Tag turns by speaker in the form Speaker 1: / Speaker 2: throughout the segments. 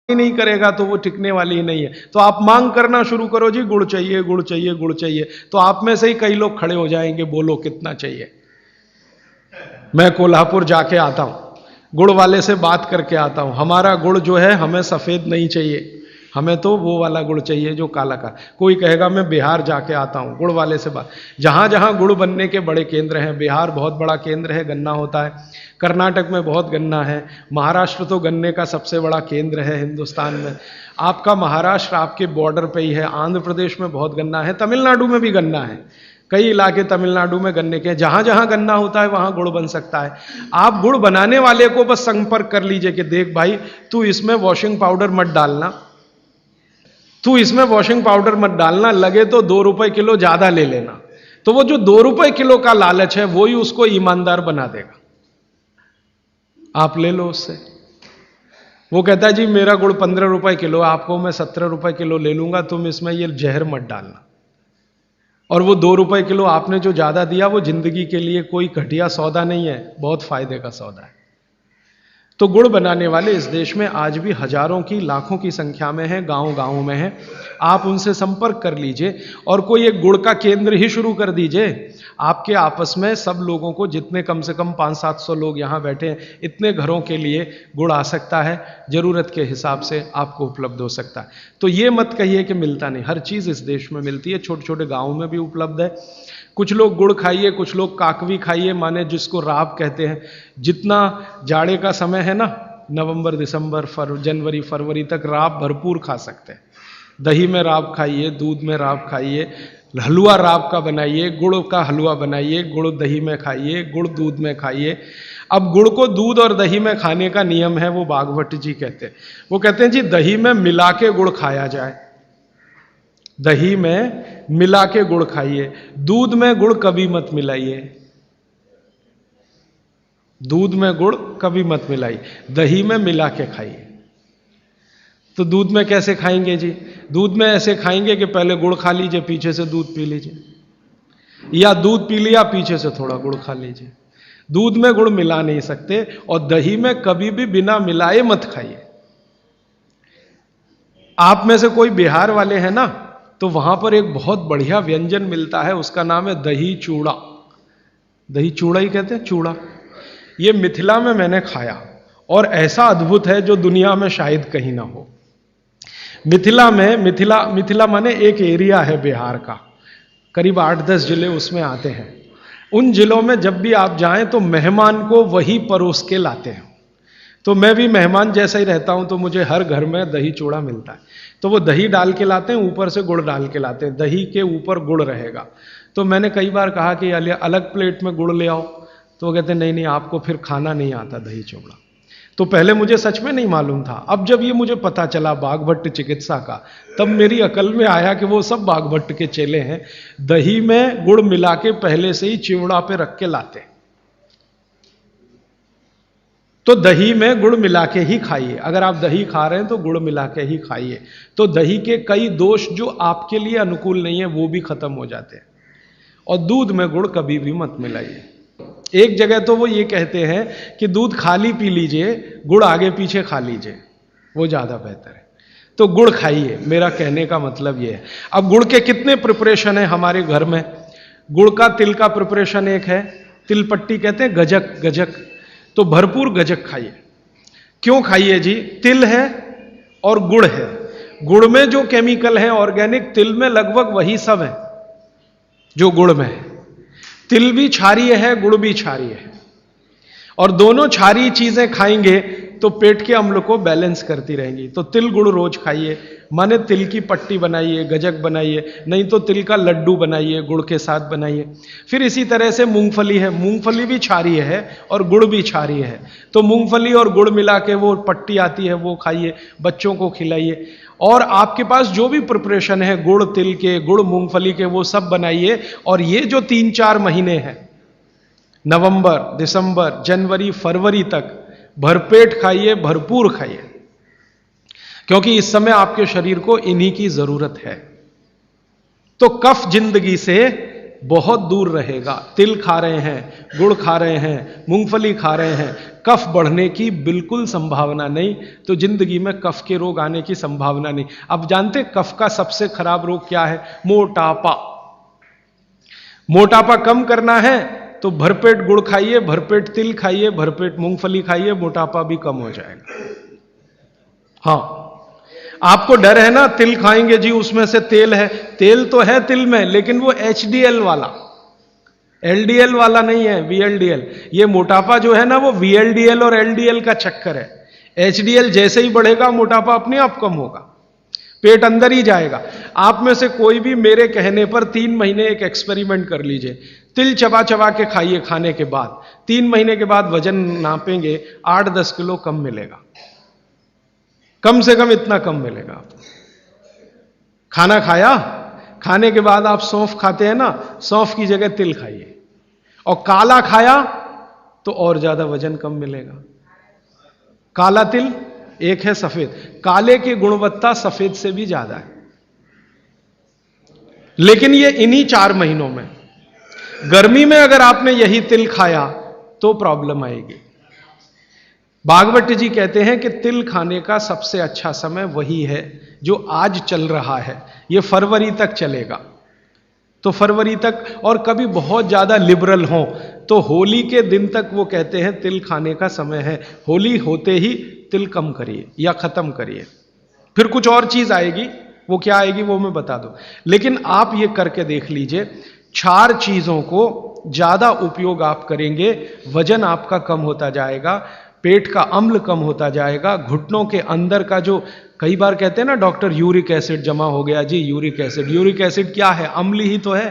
Speaker 1: ही नहीं करेगा तो वो टिकने वाली ही नहीं है। तो आप मांग करना शुरू करो, जी गुड़ चाहिए, गुड़ चाहिए, गुड़ चाहिए, तो आप में से ही कई लोग खड़े हो जाएंगे, बोलो कितना चाहिए। मैं कोल्हापुर जाके आता हूं, गुड़ वाले से बात करके आता हूं, हमारा गुड़ जो है हमें सफेद नहीं चाहिए, हमें तो वो वाला गुड़ चाहिए जो काला का। कोई कहेगा मैं बिहार जाके आता हूं, गुड़ वाले से बात। जहां जहां गुड़ बनने के बड़े केंद्र हैं, बिहार बहुत बड़ा केंद्र है, गन्ना होता है, कर्नाटक में बहुत गन्ना है, महाराष्ट्र तो गन्ने का सबसे बड़ा केंद्र है हिंदुस्तान में। आपका महाराष्ट्र आपके बॉर्डर पे ही है, आंध्र प्रदेश में बहुत गन्ना है, तमिलनाडु में भी गन्ना है, कई इलाके तमिलनाडु में गन्ने के। जहां जहां गन्ना होता है वहां गुड़ बन सकता है। आप गुड़ बनाने वाले को बस संपर्क कर लीजिए कि देख भाई, तू इसमें वॉशिंग पाउडर मत डालना, तू इसमें वॉशिंग पाउडर मत डालना, लगे तो 2 रुपए किलो ज्यादा ले लेना। तो वो जो 2 रुपए किलो का लालच है वो ही उसको ईमानदार बना देगा। आप ले लो उससे। वो कहता है जी मेरा गुड़ 15 रुपए किलो, आपको मैं 17 रुपए किलो ले लूंगा, तुम इसमें ये जहर मत डालना। और वो 2 रुपए किलो आपने जो ज्यादा दिया वो जिंदगी के लिए कोई घटिया सौदा नहीं है, बहुत फायदे का सौदा है। तो गुड़ बनाने वाले इस देश में आज भी हजारों की, लाखों की संख्या में हैं, गांव गांव में हैं। आप उनसे संपर्क कर लीजिए और कोई एक गुड़ का केंद्र ही शुरू कर दीजिए। आपके आपस में सब लोगों को, जितने कम से कम 500-700 लोग यहाँ बैठे हैं, इतने घरों के लिए गुड़ आ सकता है, जरूरत के हिसाब से आपको उपलब्ध हो सकता है। तो ये मत कहिए कि मिलता नहीं, हर चीज इस देश में मिलती है, छोटे छोटे गाँव में भी उपलब्ध है। कुछ लोग गुड़ खाइए, कुछ लोग काकवी खाइए, माने जिसको राब कहते हैं। जितना जाड़े का समय है ना, नवंबर दिसंबर जनवरी फरवरी तक राब भरपूर खा सकते हैं। दही में राब खाइए, दूध में राब खाइए, हलवा राब का बनाइए, गुड़ का हलवा बनाइए, गुड़ दही में खाइए, गुड़ दूध में खाइए। अब गुड़ को दूध और दही में खाने का नियम है, वो बागभट्ट जी कहते हैं। वो कहते हैं जी दही में मिला के गुड़ खाया जाए, दही में मिला के गुड़ खाइए, दूध में गुड़ कभी मत मिलाइए, दूध में गुड़ कभी मत मिलाइए, दही में मिला के खाइए। तो दूध में कैसे खाएंगे जी? दूध में ऐसे खाएंगे कि पहले गुड़ खा लीजिए, पीछे से दूध पी लीजिए, या दूध पी लिया पीछे से थोड़ा गुड़ खा लीजिए। दूध में गुड़ मिला नहीं सकते, और दही में कभी भी बिना मिलाए मत खाइए। आप में से कोई बिहार वाले हैं ना, तो वहां पर एक बहुत बढ़िया व्यंजन मिलता है, उसका नाम है दही चूड़ा। दही चूड़ा ही कहते हैं, चूड़ा। ये मिथिला में मैंने खाया और ऐसा अद्भुत है जो दुनिया में शायद कहीं ना हो। मिथिला में, मिथिला माने एक एरिया है बिहार का, करीब 8-10 जिले उसमें आते हैं। उन जिलों में जब भी आप जाएं तो मेहमान को वही परोस के लाते हैं। तो मैं भी मेहमान जैसा ही रहता हूं, तो मुझे हर घर में दही चूड़ा मिलता है। तो वो दही डाल के लाते हैं, ऊपर से गुड़ डाल के लाते हैं, दही के ऊपर गुड़ रहेगा। तो मैंने कई बार कहा कि अलग प्लेट में गुड़ ले आओ, तो वो कहते नहीं नहीं, आपको फिर खाना नहीं आता दही चूड़ा। तो पहले मुझे सच में नहीं मालूम था। अब जब ये मुझे पता चला बागभट्ट चिकित्सा का, तब मेरी अकल में आया कि वो सब बागभट्ट के चेले हैं, दही में गुड़ मिला के पहले से ही चिवड़ा पे रख के लाते। तो दही में गुड़ मिला के ही खाइए। अगर आप दही खा रहे हैं तो गुड़ मिला के ही खाइए, तो दही के कई दोष जो आपके लिए अनुकूल नहीं है वो भी खत्म हो जाते हैं। और दूध में गुड़ कभी भी मत मिलाइए। एक जगह तो वो ये कहते हैं कि दूध खाली पी लीजिए, गुड़ आगे पीछे खा लीजिए, वो ज्यादा बेहतर है। तो गुड़ खाइए, मेरा कहने का मतलब ये है। अब गुड़ के कितने प्रिपरेशन है हमारे घर में? गुड़ का, तिल का प्रिपरेशन एक है, तिल पट्टी कहते हैं, गजक, गजक। तो भरपूर गजक खाइए। क्यों खाइए जी? तिल है और गुड़ है। गुड़ में जो केमिकल है ऑर्गेनिक, तिल में लगभग वही सब है जो गुड़ में है। तिल भी क्षारीय है, गुड़ भी क्षारीय है, और दोनों क्षारीय चीजें खाएंगे तो पेट के अम्ल को बैलेंस करती रहेंगी। तो तिल गुड़ रोज खाइए, माने तिल की पट्टी बनाइए, गजक बनाइए, नहीं तो तिल का लड्डू बनाइए, गुड़ के साथ बनाइए। फिर इसी तरह से मूंगफली है, मूंगफली भी क्षारीय है और गुड़ भी क्षारीय है। तो मूंगफली और गुड़ मिला के वो पट्टी आती है, वो खाइए, बच्चों को खिलाइए। और आपके पास जो भी प्रिपरेशन है गुड़ तिल के, गुड़ मूंगफली के, वो सब बनाइए। और ये जो 3-4 महीने हैं, नवंबर, दिसंबर, जनवरी, फरवरी तक भरपेट खाइए, भरपूर खाइए, क्योंकि इस समय आपके शरीर को इन्हीं की जरूरत है। तो कफ जिंदगी से बहुत दूर रहेगा। तिल खा रहे हैं, गुड़ खा रहे हैं, मूंगफली खा रहे हैं, कफ बढ़ने की बिल्कुल संभावना नहीं, तो जिंदगी में कफ के रोग आने की संभावना नहीं। अब जानते कफ का सबसे खराब रोग क्या है? मोटापा। मोटापा कम करना है तो भरपेट गुड़ खाइए, भरपेट तिल खाइए, भरपेट मूंगफली खाइए, मोटापा भी कम हो जाएगा। हाँ, आपको डर है ना, तिल खाएंगे जी उसमें से तेल है। तेल तो है तिल में, लेकिन वो HDL वाला, LDL वाला नहीं है, VLDL। ये मोटापा जो है ना, वो VLDL और LDL का चक्कर है। HDL जैसे ही बढ़ेगा, मोटापा अपने आप कम होगा, पेट अंदर ही जाएगा। आप में से कोई भी मेरे कहने पर 3 महीने एक एक्सपेरिमेंट कर लीजिए, तिल चबा चबा के खाइए। खाने के बाद 3 महीने के बाद वजन नापेंगे, 8-10 किलो कम मिलेगा, कम से कम इतना कम मिलेगा आपको। खाना खाया, खाने के बाद आप सौंफ खाते हैं ना, सौंफ की जगह तिल खाइए। और काला खाया तो और ज्यादा वजन कम मिलेगा। काला तिल एक है सफेद, काले की गुणवत्ता सफेद से भी ज्यादा है। लेकिन ये इन्हीं 4 महीनों में, गर्मी में अगर आपने यही तिल खाया तो प्रॉब्लम आएगी। भागवत जी कहते हैं कि तिल खाने का सबसे अच्छा समय वही है जो आज चल रहा है, ये फरवरी तक चलेगा। तो फरवरी तक, और कभी बहुत ज्यादा लिबरल हो तो होली के दिन तक वो कहते हैं तिल खाने का समय है। होली होते ही तिल कम करिए या खत्म करिए। फिर कुछ और चीज आएगी, वो क्या आएगी वो मैं बता दूं, लेकिन आप ये करके देख लीजिए। 4 चीजों को ज्यादा उपयोग आप करेंगे, वजन आपका कम होता जाएगा, पेट का अम्ल कम होता जाएगा, घुटनों के अंदर का जो कई बार कहते हैं ना डॉक्टर यूरिक एसिड जमा हो गया जी, यूरिक एसिड। यूरिक एसिड क्या है? अम्ल ही तो है।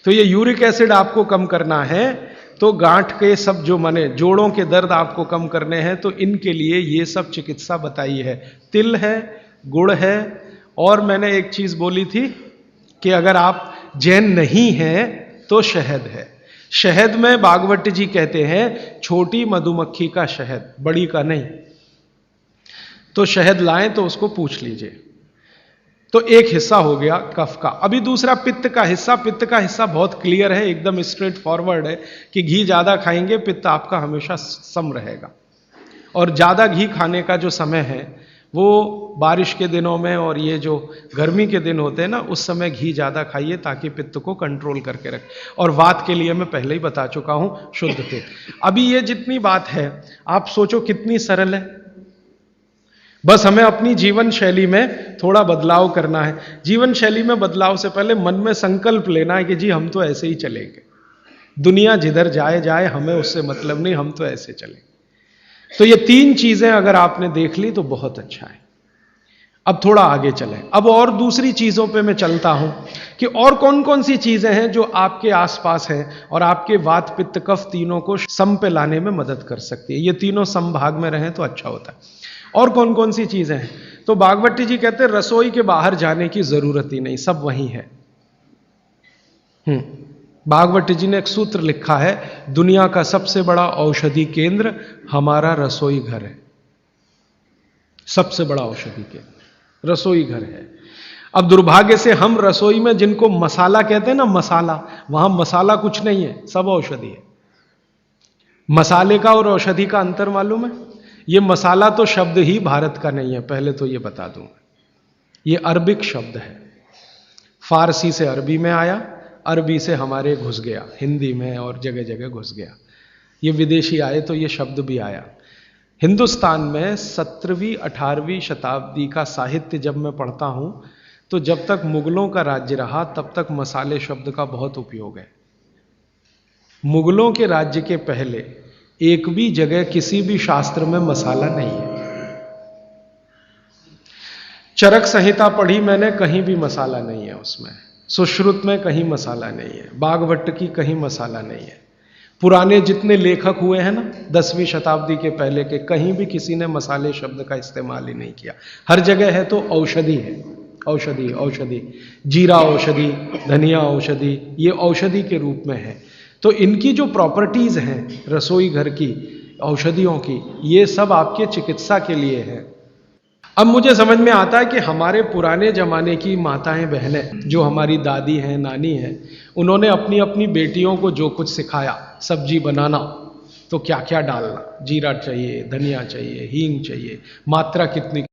Speaker 1: तो ये यूरिक एसिड आपको कम करना है, तो गांठ के सब जो माने जोड़ों के दर्द आपको कम करने हैं, तो इनके लिए ये सब चिकित्सा बताई है। तिल है, गुड़ है, और मैंने एक चीज बोली थी कि अगर आप जैन नहीं हैं तो शहद है। शहद में भागवत जी कहते हैं छोटी मधुमक्खी का शहद, बड़ी का नहीं। तो शहद लाएं तो उसको पूछ लीजिए। तो एक हिस्सा हो गया कफ का। अभी दूसरा पित्त का हिस्सा। पित्त का हिस्सा बहुत क्लियर है, एकदम स्ट्रेट फॉरवर्ड है कि घी ज्यादा खाएंगे पित्त आपका हमेशा सम रहेगा। और ज्यादा घी खाने का जो समय है वो बारिश के दिनों में और ये जो गर्मी के दिन होते हैं ना, उस समय घी ज्यादा खाइए ताकि पित्त को कंट्रोल करके रखे। और वात के लिए मैं पहले ही बता चुका हूं, शुद्ध तेल। अभी ये जितनी बात है आप सोचो कितनी सरल है, बस हमें अपनी जीवन शैली में थोड़ा बदलाव करना है। जीवन शैली में बदलाव से पहले मन में संकल्प लेना है कि जी हम तो ऐसे ही चलेंगे, दुनिया जिधर जाए जाए, हमें उससे मतलब नहीं, हम तो ऐसे चलेंगे। तो ये 3 चीजें अगर आपने देख ली तो बहुत अच्छा है। अब थोड़ा आगे चलें। अब और दूसरी चीजों पे मैं चलता हूं कि और कौन कौन सी चीजें हैं जो आपके आसपास हैं और आपके वात पित्त कफ तीनों को सम पे लाने में मदद कर सकती है। ये तीनों समभाग में रहें तो अच्छा होता है। और कौन कौन सी चीजें हैं? तो भागवत जी कहते हैं रसोई के बाहर जाने की जरूरत ही नहीं, सब वहीं है। भागवत जी ने एक सूत्र लिखा है, दुनिया का सबसे बड़ा औषधि केंद्र हमारा रसोई घर है। सबसे बड़ा औषधि केंद्र रसोई घर है। अब दुर्भाग्य से हम रसोई में जिनको मसाला कहते हैं ना, मसाला, वहां मसाला कुछ नहीं है, सब औषधि है। मसाले का और औषधि का अंतर मालूम है? ये मसाला तो शब्द ही भारत का नहीं है, पहले तो ये बता दूं। ये अरबिक शब्द है, फारसी से अरबी में आया, अरबी से हमारे घुस गया, हिंदी में और जगह जगह घुस गया। ये विदेशी आए तो ये शब्द भी आया। हिंदुस्तान में 17वीं 18वीं शताब्दी का साहित्य जब मैं पढ़ता हूं तो जब तक मुगलों का राज्य रहा तब तक मसाले शब्द का बहुत उपयोग है। मुगलों के राज्य के पहले एक भी जगह किसी भी शास्त्र में मसाला नहीं है। चरक संहिता पढ़ी मैंने, कहीं भी मसाला नहीं है उसमें। सुश्रुत में कहीं मसाला नहीं है, भागवत की कहीं मसाला नहीं है। पुराने जितने लेखक हुए हैं ना 10वीं शताब्दी के पहले के, कहीं भी किसी ने मसाले शब्द का इस्तेमाल ही नहीं किया। हर जगह है तो औषधि है, औषधि औषधि, जीरा औषधि, धनिया औषधि, ये औषधि के रूप में है। तो इनकी जो प्रॉपर्टीज हैं रसोई घर की औषधियों की, ये सब आपके चिकित्सा के लिए है। अब मुझे समझ में आता है कि हमारे पुराने जमाने की माताएं बहनें, जो हमारी दादी हैं, नानी हैं, उन्होंने अपनी अपनी बेटियों को जो कुछ सिखाया, सब्जी बनाना, तो क्या क्या डालना, जीरा चाहिए, धनिया चाहिए, हींग चाहिए, मात्रा कितनी